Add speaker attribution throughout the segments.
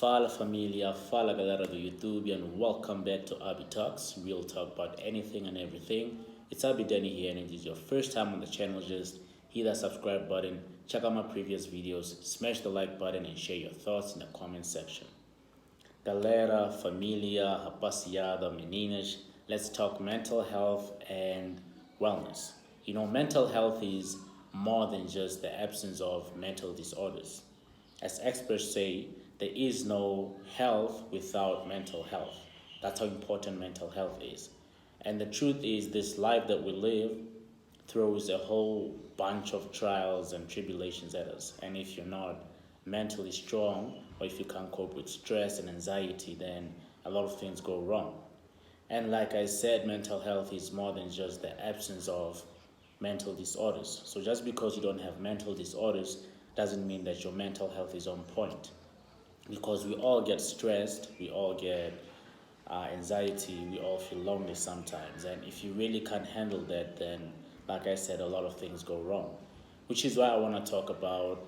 Speaker 1: Fala família, fala galera do YouTube, and welcome back to Abi Talks. We'll talk about anything and everything. It's Abi Danny here, and if this is your first time on the channel, just hit that subscribe button, check out my previous videos, smash the like button, and share your thoughts in the comment section. Galera, família, rapaziada, meninas, let's talk mental health and wellness. You know, mental health is more than just the absence of mental disorders. As experts say, there is no health without mental health. That's how important mental health is. And the truth is, this life that we live throws a whole bunch of trials and tribulations at us. And if you're not mentally strong, or if you can't cope with stress and anxiety, then a lot of things go wrong. And like I said, mental health is more than just the absence of mental disorders. So just because you don't have mental disorders doesn't mean that your mental health is on point. Because we all get stressed, we all get anxiety, we all feel lonely sometimes. And if you really can't handle that, then, like I said, a lot of things go wrong. Which is why I want to talk about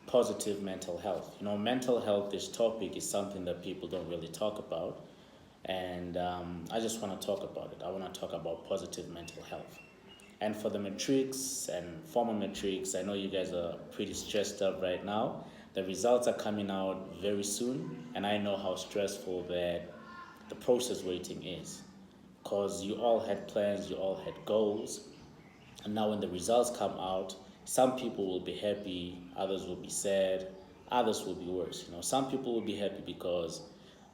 Speaker 1: positive mental health. You know, mental health, this topic is something that people don't really talk about. And I just want to talk about it. I want to talk about positive mental health. And for the Matrics and former Matrics, I know you guys are pretty stressed up right now. The results are coming out very soon, and I know how stressful that the process waiting is. Because you all had plans, you all had goals, and now when the results come out, some people will be happy, others will be sad, others will be worse. You know, some people will be happy because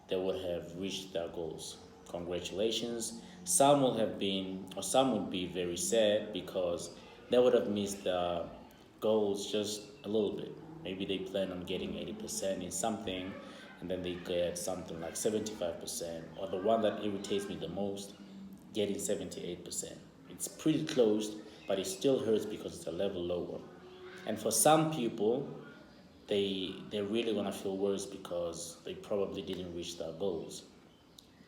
Speaker 1: they would have reached their goals. Congratulations. Some will have been, or some would be very sad because they would have missed the goals just a little bit. Maybe they plan on getting 80% in something, and then they get something like 75%, or the one that irritates me the most, getting 78%. It's pretty close, but it still hurts because it's a level lower. And for some people, they're really gonna feel worse because they probably didn't reach their goals.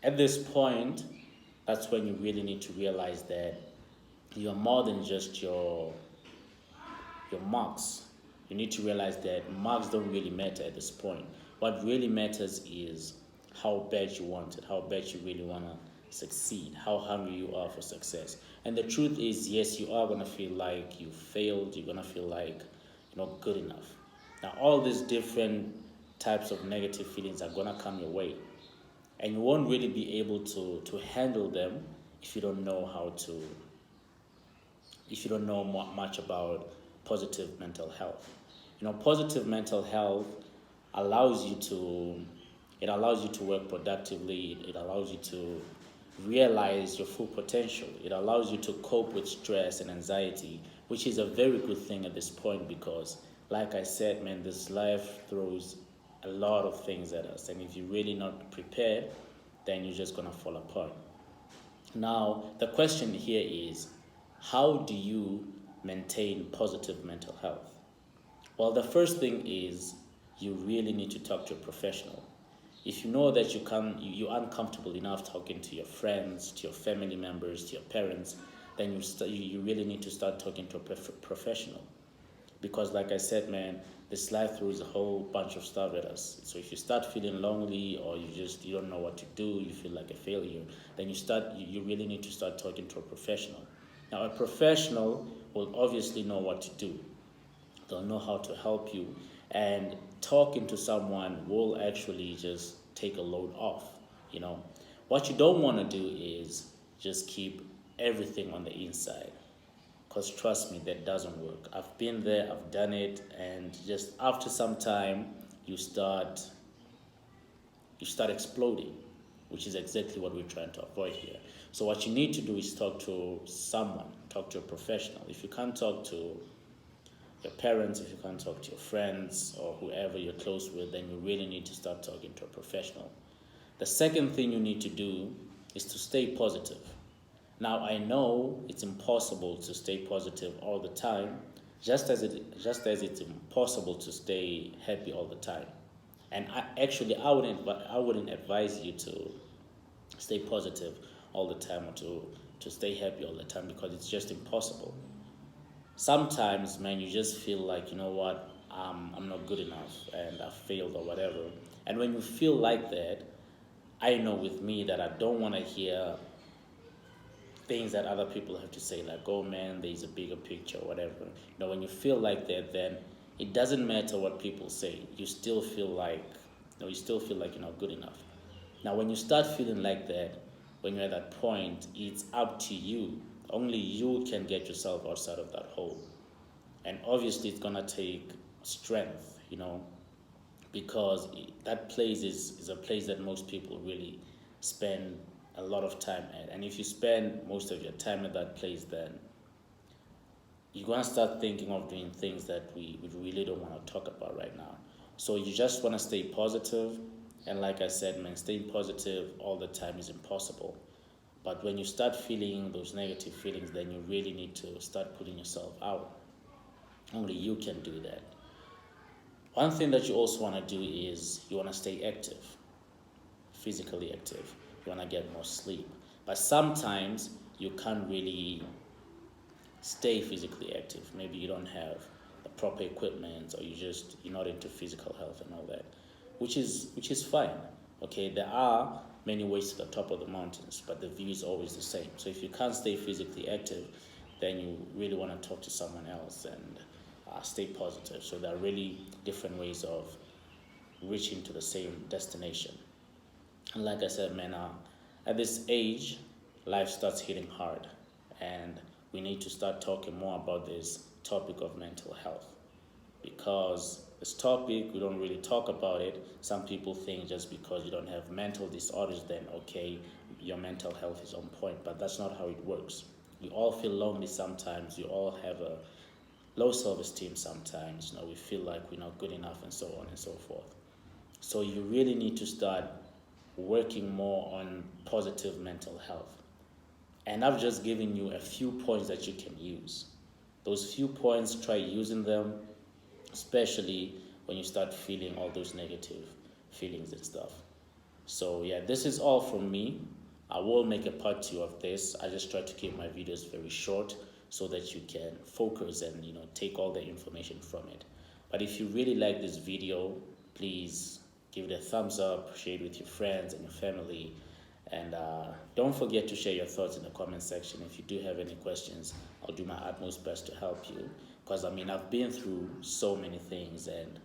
Speaker 1: At this point, that's when you really need to realize that you're more than just your marks. You need to realize that marks don't really matter at this point. What really matters is how bad you want it, how bad you really want to succeed, how hungry you are for success. And the truth is, yes, you are going to feel like you failed, you're going to feel like you're not good enough. Now, all these different types of negative feelings are going to come your way. And you won't really be able to handle them if you don't know if you don't know much about positive mental health. You know, positive mental health allows you to work productively. It allows you to realize your full potential. It allows you to cope with stress and anxiety, which is a very good thing at this point because, like I said, man, this life throws a lot of things at us, and if you're really not prepared, then you're just gonna fall apart. Now, the question here is, how do you maintain positive mental health? Well, the first thing is you really need to talk to a professional. If you know that you're uncomfortable enough talking to your friends, to your family members, to your parents, then you really need to start talking to a professional. Because like I said, man, this life throws a whole bunch of stuff at us. So if you start feeling lonely or you don't know what to do, you feel like a failure, then you really need to start talking to a professional. Now, a professional will obviously know what to do. They'll know how to help you, and talking to someone will actually just take a load off. You know, what you don't want to do is just keep everything on the inside, because trust me, that doesn't work. I've been there, I've done it, and just after some time you start exploding, which is exactly what we're trying to avoid here. So what you need to do is talk to someone, talk to a professional. If you can't talk to your parents, if you can't talk to your friends or whoever you're close with, then you really need to start talking to a professional. The second thing you need to do is to stay positive. Now, I know it's impossible to stay positive all the time, just as it's impossible to stay happy all the time. And I wouldn't advise you to stay positive all the time or to stay happy all the time, because it's just impossible. Sometimes, man, you just feel like, you know what, I'm not good enough and I failed or whatever. And when you feel like that, I know with me that I don't want to hear things that other people have to say, like, oh man, there's a bigger picture or whatever. When you feel like that, then it doesn't matter what people say. You still feel like, you're not good enough. Now, when you start feeling like that, when you're at that point, it's up to you. Only you can get yourself outside of that hole. And obviously, it's going to take strength, because that place is a place that most people really spend a lot of time at. And if you spend most of your time at that place, then you're going to start thinking of doing things that we really don't want to talk about right now. So you just want to stay positive. And like I said, man, staying positive all the time is impossible. But when you start feeling those negative feelings, then you really need to start putting yourself out. Only you can do that. One thing that you also want to do is you want to stay active, physically active. You want to get more sleep. But sometimes you can't really stay physically active. Maybe you don't have the proper equipment, or you're not into physical health and all that, which is fine. Okay, there are many ways to the top of the mountains, but the view is always the same. So if you can't stay physically active, then you really want to talk to someone else and stay positive. So there are really different ways of reaching to the same destination. And like I said, man, at this age, life starts hitting hard, and we need to start talking more about this topic of mental health, because this topic, we don't really talk about it. Some people think just because you don't have mental disorders, then okay, your mental health is on point, but that's not how it works. We all feel lonely sometimes. We all have a low self-esteem sometimes. We feel like we're not good enough, and so on and so forth. So you really need to start working more on positive mental health. And I've just given you a few points that you can use. Those few points, try using them, especially when you start feeling all those negative feelings and stuff. So yeah, this is all from me. I will make a part 2 of this. I just try to keep my videos very short so that you can focus and take all the information from it. But if you really like this video, please give it a thumbs up, share it with your friends and your family, and don't forget to share your thoughts in the comment section. If you do have any questions, I'll do my utmost best to help you, because I've been through so many things, and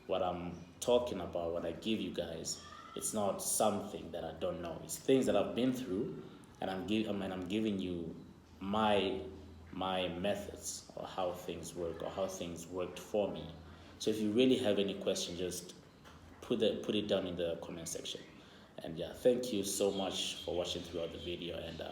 Speaker 1: what I'm talking about, what I give you guys, it's not something that I don't know. It's things that I've been through, and I'm giving you my methods, or how things work, or how things worked for me. So if you really have any question, just put it down in the comment section. And yeah, thank you so much for watching throughout the video, and